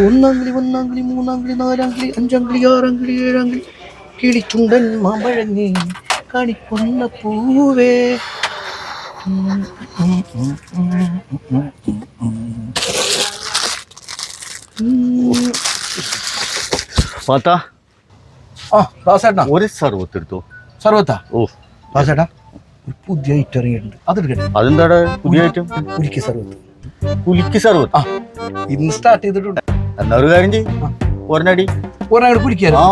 ഒന്നാങ്കിളി ഒന്നാങ്കിളി മൂന്നാങ്കിളി നാലാങ്കിളി അഞ്ചാങ്കിളി ആറാങ്കിളി ഏഴാങ്കിളി കിളിച്ചുണ്ടൻ മാമ്പഴങ്ങി കാണിക്കൊന്ന പൂവേ. പാത്താ ആ ദാസേട്ടാ ഒരു സർവത്ത് എടുത്തോ. സർവത്താ? ഓ ദാസേട്ടാ ഒരു പുതിയ ഐറ്റം ഇറങ്ങിയിട്ടുണ്ട്, അതെടുക്കട്ടെ. അതെന്താടാ പുതിയ ഐറ്റം? കുലിക്ക് സർവത്ത്. കുലിക്ക് സർവത്ത്? ആ ഇന്ന് സ്റ്റാർട്ട് ചെയ്തിട്ടുണ്ട്. എന്നാ ഒരു കാര്യം ചെയ്യും, ഒരെണ്ണടി ഒരാൾ കുലിക്കാറ്. ആ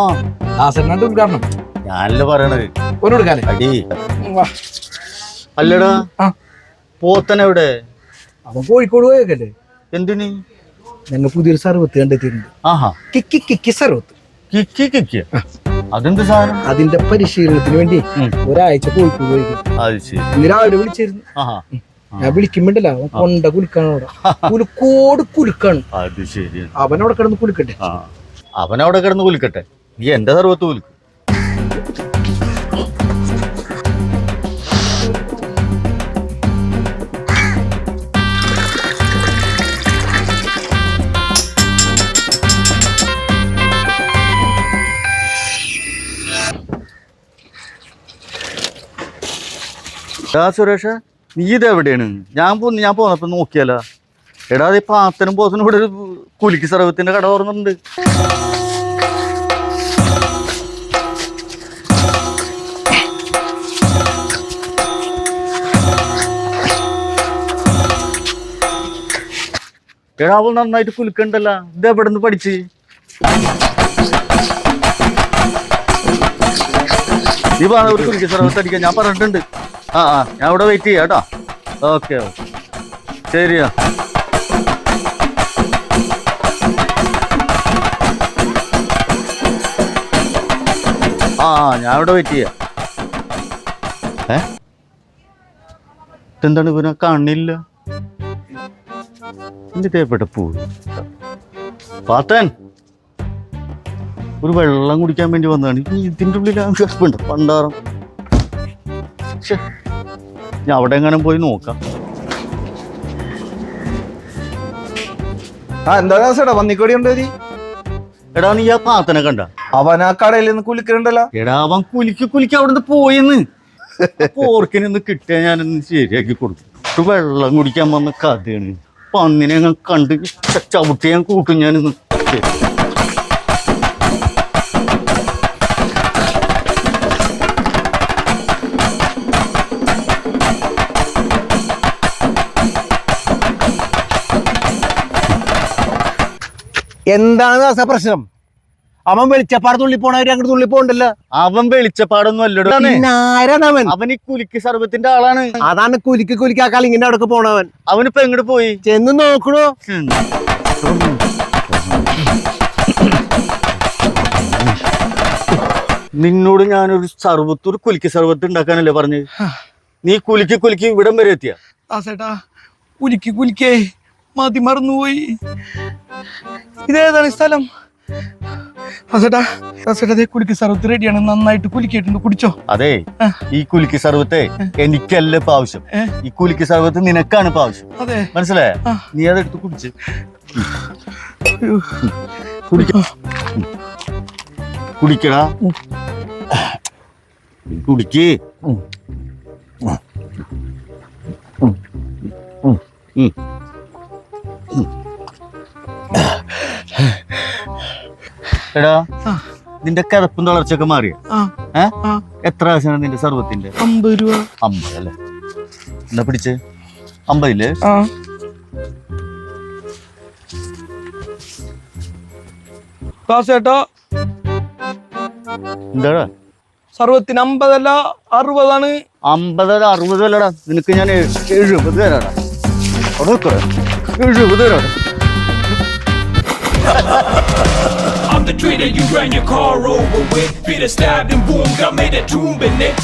ദാസേട്ടനായിട്ട് ഉദ്ഘാടനം ഞാനല്ലേ പറയണത്. ഒരെടുക്കാലേ അടി അല്ലടാ പോത്തനെവിടെ? അവൻ കോഴിക്കോട് പോയേക്കല്ലേ. എന്തിന്? ഞങ്ങൾ പുതിയൊരു സർവത്ത് കണ്ടെത്തിയിട്ടുണ്ട്. ആഹാ കിക്കി കിക്കി സർവത്ത്. കിക്കി കിക്കി? അതെന്ത് സാധനം? അതിന്റെ പരിശീലനത്തിന് വേണ്ടി ഒരാഴ്ച കോഴിക്കോട് പോയിരിക്കും. അത് ശരി. ഇന്ന് രാവിലെ വിളിച്ചിരുന്നു. ഞാൻ വിളിക്കുമ്പോണ്ടല്ല അവൻ കൊണ്ട കുലുക്കാണ് അവിടെ, കുലുക്കോട് കുലുക്കാണ്. അത് ശരി. അവനവിടെ കിടന്ന് കുലുക്കട്ടെ. അവനവിടെ കിടന്ന് കുലുക്കട്ടെ, നീ എന്റെ സർവത്ത് കുലുക്കും. സുരേഷ നീ ഇതെവിടെയാണ്? ഞാൻ പോന്നപ്പോ നോക്കിയാലോ. എടാ ഈ പാത്തനും പോത്തനും ഇവിടെ ഒരു കുലിക്ക് സർവത്തിന്റെ കട തുറന്നിട്ടുണ്ട്. എടാ അവൾ നന്നായിട്ട് കുലുക്കണ്ടല്ലോ, ഇത് എവിടെ നിന്ന് പഠിച്ച്? നീ പറഞ്ഞ ഒരു കുലിക്ക് സർവത്ത് അടിക്കാൻ ഞാൻ പറഞ്ഞിട്ടുണ്ട്. ഞാൻ ഇവിടെ വെയിറ്റ് ചെയ്യാം കേട്ടോ. ഓക്കെ ശരിയാ. ഞാൻ ഇവിടെ വെയിറ്റ് ചെയ്യാം. എന്താണ് ഇവനെ കാണില്ല? എന്റെ തേപ്പെട്ട പൂ പാത്തൻ ഒരു വെള്ളം കുടിക്കാൻ വേണ്ടി വന്നതാണ്. ഇതിൻ്റെ ഉള്ളിലാണ് ഗർഭുണ്ട് പണ്ടാറം. ഞാൻ അവിടെ എങ്ങനെ പോയി നോക്കാം. എന്താ ദാസേട്ടാ പന്നിക്കോടി ഉണ്ടോ? എടാ നീ ആ പാത്തനെ കണ്ട? അവൻ ആ കടയിൽ നിന്ന് കുലിക്കുന്നുണ്ടല്ലോ. എടാ അവൻ കുലിക്ക് അവിടുന്ന് പോയെന്ന്. പോർക്കിനൊന്ന് കിട്ടിയാ ഞാനൊന്ന് ശരിയാക്കി കൊടുക്കും. വെള്ളം കുടിക്കാൻ വന്ന കഥയാണ്. പന്നിനെ ഞാൻ കണ്ട് ചവിട്ടി ഞാൻ കൂട്ടും ഞാനിന്ന്. എന്താണ് പ്രശ്നം? അവൻ വെളിച്ചപ്പാട് തുള്ളി പോണവര് അങ്ങോട്ട് തുള്ളി പോണ്ടല്ലോ. അവൻ വെളിച്ചപ്പാടൊന്നും അല്ലടോ. അവൻ ഈ കുലിക്ക് സർവത്തിന്റെ ആളാണ്. അതാണ് കുലിക്ക് ആ കളിങ്ങിന്റെ അവിടെ പോണവൻ. അവനിപ്പോ എങ്ങോട്ട് പോയി? ചെന്ന് നോക്കണോ? നിന്നോട് ഞാനൊരു സർവത്ത്, ഒരു കുലിക്ക് സർവത്ത് ഉണ്ടാക്കാനല്ലേ പറഞ്ഞു? നീ കുലിക്ക് ഇവിടം വരെ എത്തിയ? കുലിക്കേ മതി മറന്നുപോയി. ഇതേതാണ് സ്ഥലം? കുലിക്ക് സർവത്ത് റെഡിയാണ്, നന്നായിട്ട് കുലിക്കിട്ടുണ്ട്, കുടിച്ചോ. അതെ ഈ കുലിക്ക് സർവത്തെ എനിക്കല്ല ഇപ്പൊ ആവശ്യം, ഈ കുലിക്ക് സർവത്ത് നിനക്കാണ് ഇപ്പൊ ആവശ്യം. മനസ്സിലായ? നീ അതെടുത്ത് കുടിച്ച് കുടിക്കടാ, കുടിക്ക്. എടാ നിന്റെ കിടപ്പും തളർച്ചയൊക്കെ മാറിയ? എത്ര ആവശ്യമാണ് നിന്റെ സർവത്തിന്റെ? 50 രൂപ. 50 അല്ലേ? എന്താ പിടിച്ച് 50 എന്താടാ? സർവത്തിന് 50 അല്ല 60 ആണ്. 50 60 അല്ലടാ, നിനക്ക് ഞാൻ 70 തരാടാ. അവിടെ 70 തരാടാ. I'm the tree that you ran your car over with. Peter stabbed and boom, got made a tomb in it.